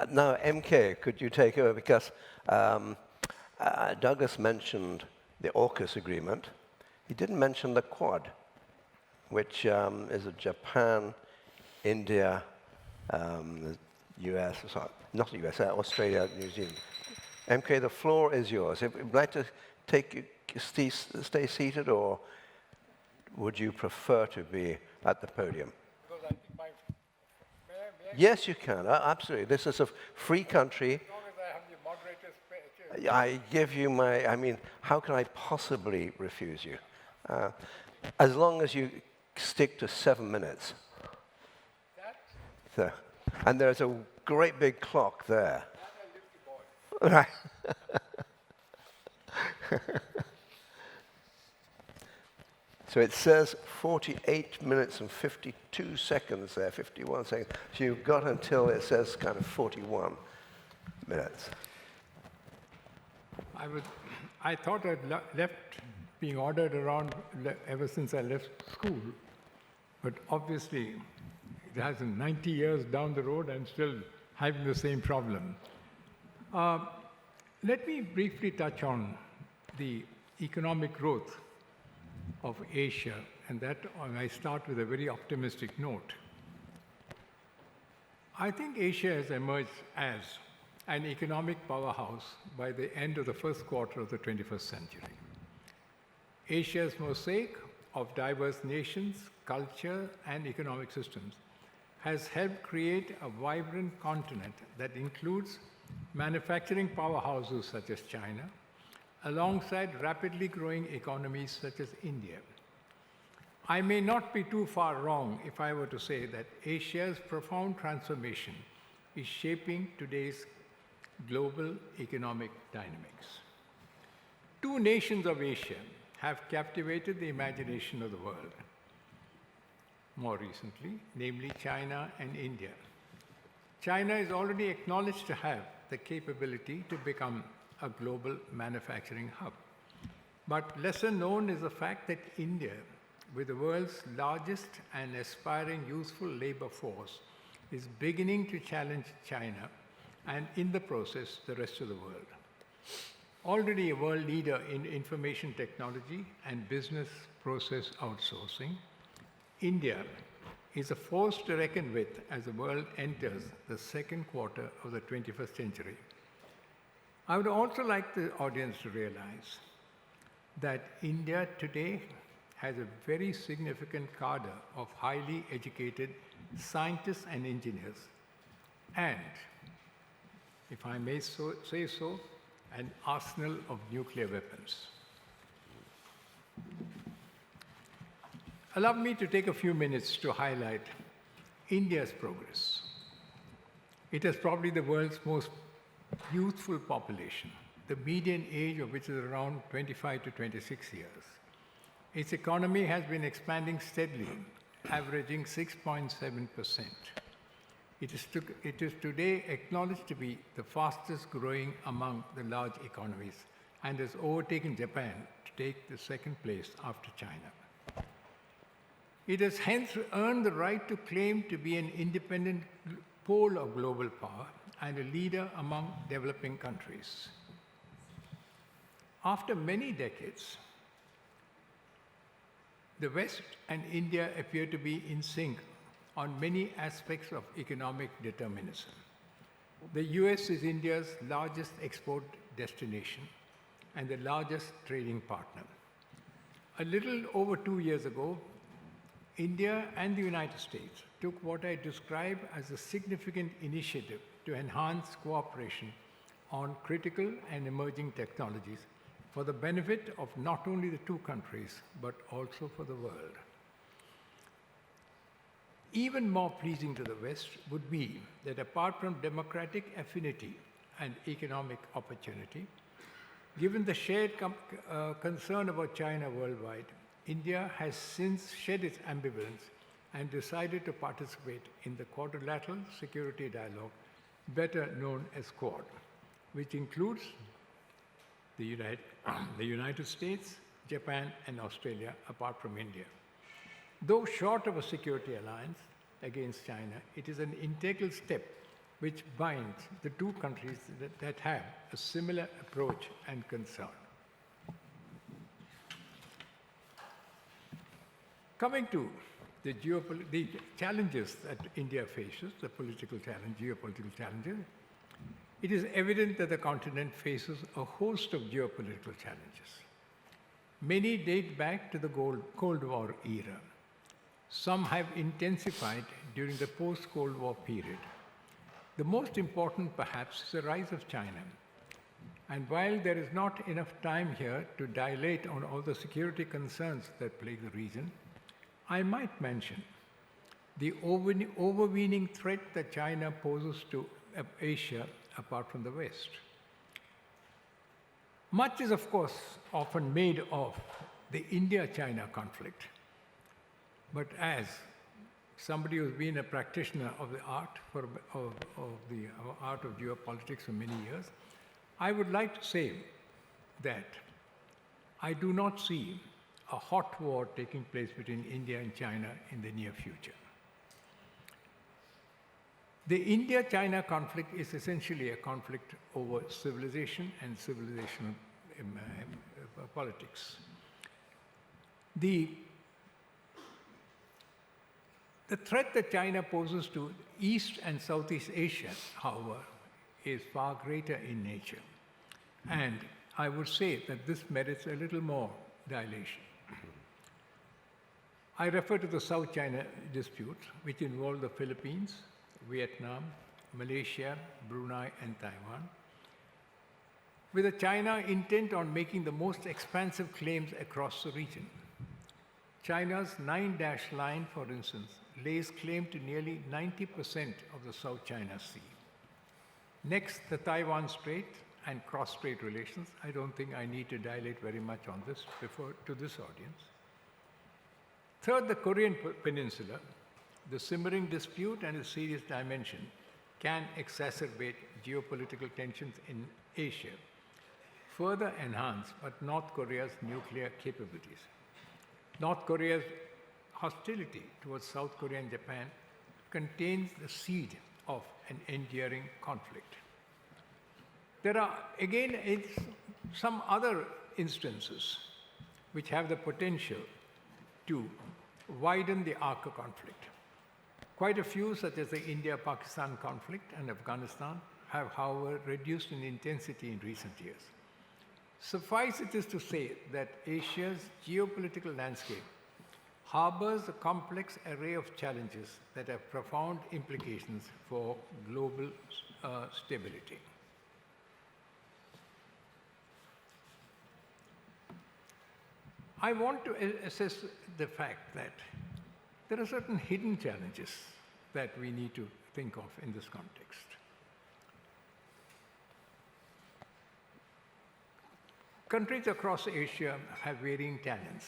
Now, MK, could you take over? Because Douglas mentioned the AUKUS agreement. He didn't mention the Quad, which is a Japan, India, the US, sorry, not the US, Australia, New Zealand. MK, the floor is yours. If you'd like to stay seated, or would you prefer to be at the podium? Because I think may I Yes, you can. Absolutely. This is a free country. as long as I have the moderator's chair. I give you my, I mean, how can I possibly refuse you? As long as you stick to 7 minutes. That, So, and there's a great big clock there. that I lift the ball. Right. So it says 48 minutes and 52 seconds there, 51 seconds. So you've got until it says kind of 41 minutes. I thought I'd left being ordered around ever since I left school, but obviously it hasn't. 90 years down the road, I'm still having the same problem. Let me briefly touch on the economic growth of Asia, and that I start with a very optimistic note. I think Asia has emerged as an economic powerhouse by the end of the first quarter of the 21st century. Asia's mosaic of diverse nations, culture, and economic systems has helped create a vibrant continent that includes manufacturing powerhouses such as China, alongside rapidly growing economies such as India. I may not be too far wrong if I were to say that Asia's profound transformation is shaping today's global economic dynamics. Two nations of Asia have captivated the imagination of the world more recently, namely China and India. China is already acknowledged to have the capability to become a global manufacturing hub. But lesser known is the fact that India, with the world's largest and aspiring useful labor force, is beginning to challenge China and, in the process, the rest of the world. Already a world leader in information technology and business process outsourcing, India is a force to reckon with as the world enters the second quarter of the 21st century. I would also like the audience to realize that India today has a very significant cadre of highly educated scientists and engineers, and, if I may say so, an arsenal of nuclear weapons. Allow me to take a few minutes to highlight India's progress. It has probably the world's most youthful population, the median age of which is around 25 to 26 years. Its economy has been expanding steadily, averaging 6.7%. It is today acknowledged to be the fastest growing among the large economies and has overtaken Japan to take the second place after China. It has hence earned the right to claim to be an independent pole of global power and a leader among developing countries. After many decades, the West and India appear to be in sync on many aspects of economic determinism. The US is India's largest export destination and the largest trading partner. A little over 2 years ago, India and the United States took what I describe as a significant initiative to enhance cooperation on critical and emerging technologies for the benefit of not only the two countries, but also for the world. Even more pleasing to the West would be that apart from democratic affinity and economic opportunity, given the shared concern about China worldwide, India has since shed its ambivalence and decided to participate in the Quadrilateral Security Dialogue, better known as Quad, which includes the United States, Japan, and Australia, apart from India. Though short of a security alliance against China, it is an integral step which binds the two countries that have a similar approach and concern. Coming to the challenges that India faces, the geopolitical challenges, it is evident that the continent faces a host of geopolitical challenges. Many date back to the Cold War era. Some have intensified during the post-Cold War period. The most important, perhaps, is the rise of China. And while there is not enough time here to dilate on all the security concerns that plague the region, I might mention the overweening threat that China poses to Asia apart from the West. Much is, of course, often made of the India-China conflict. But as somebody who's been a practitioner of the art of geopolitics for many years, I would like to say that I do not see a hot war taking place between India and China in the near future. The India-China conflict is essentially a conflict over civilization and civilizational politics. The threat that China poses to East and Southeast Asia, however, is far greater in nature. And I would say that this merits a little more dilation. I refer to the South China dispute, which involved the Philippines, Vietnam, Malaysia, Brunei, and Taiwan, with a China intent on making the most expansive claims across the region. China's 9-dash line, for instance, lays claim to nearly 90% of the South China Sea. Next, the Taiwan Strait and cross-strait relations. I don't think I need to dilate very much on this to this audience. Third, the Korean Peninsula. The simmering dispute and its serious dimension can exacerbate geopolitical tensions in Asia, further enhanced by North Korea's nuclear capabilities. North Korea's hostility towards South Korea and Japan contains the seed of an enduring conflict. There are, again, some other instances which have the potential to widen the arc of conflict. Quite a few, such as the India-Pakistan conflict and Afghanistan, have, however, reduced in intensity in recent years. Suffice it is to say that Asia's geopolitical landscape harbors a complex array of challenges that have profound implications for global stability. I want to assess the fact that there are certain hidden challenges that we need to think of in this context. Countries across Asia have varying talents.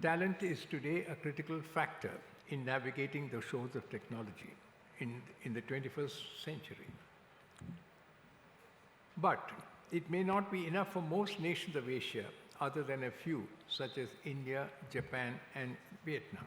Talent is today a critical factor in navigating the shores of technology in the 21st century. But it may not be enough for most nations of Asia, other than a few, such as India, Japan, and Vietnam.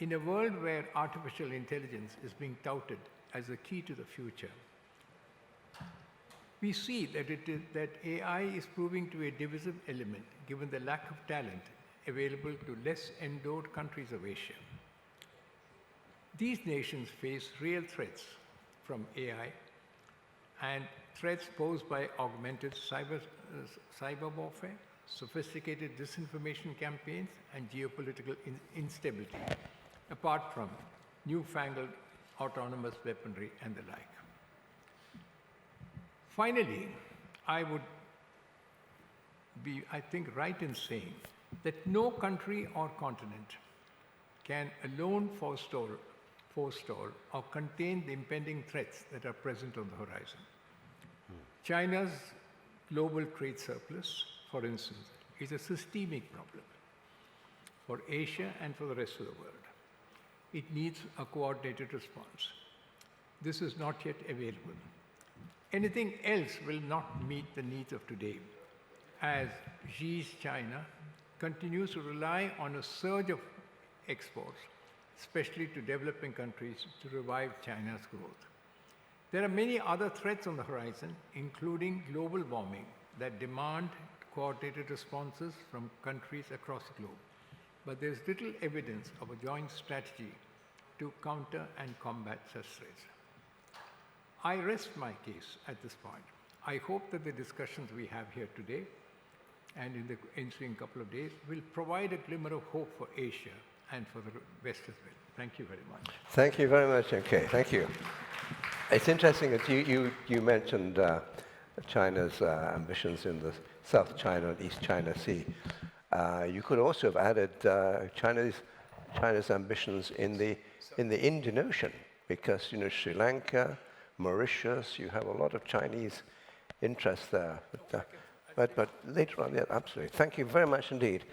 In a world where artificial intelligence is being touted as the key to the future, we see that AI is proving to be a divisive element given the lack of talent available to less endowed countries of Asia. These nations face real threats from AI and threats posed by augmented cyber warfare, sophisticated disinformation campaigns, and geopolitical instability, apart from newfangled autonomous weaponry and the like. Finally, I would be, I think, right in saying that no country or continent can alone forestall or contain the impending threats that are present on the horizon. China's global trade surplus, for instance, is a systemic problem for Asia and for the rest of the world. It needs a coordinated response. This is not yet available. Anything else will not meet the needs of today, as Xi's China continues to rely on a surge of exports, especially to developing countries, to revive China's growth. There are many other threats on the horizon, including global warming, that demand coordinated responses from countries across the globe. But there's little evidence of a joint strategy to counter and combat such threats. I rest my case at this point. I hope that the discussions we have here today and in the ensuing couple of days will provide a glimmer of hope for Asia and for the West as well. Thank you very much. Thank you very much, okay, thank you. It's interesting that you mentioned China's ambitions in the South China and East China Sea. You could also have added China's ambitions in the Indian Ocean, because Sri Lanka, Mauritius, you have a lot of Chinese interest there. But later on, yeah, absolutely. Thank you very much indeed.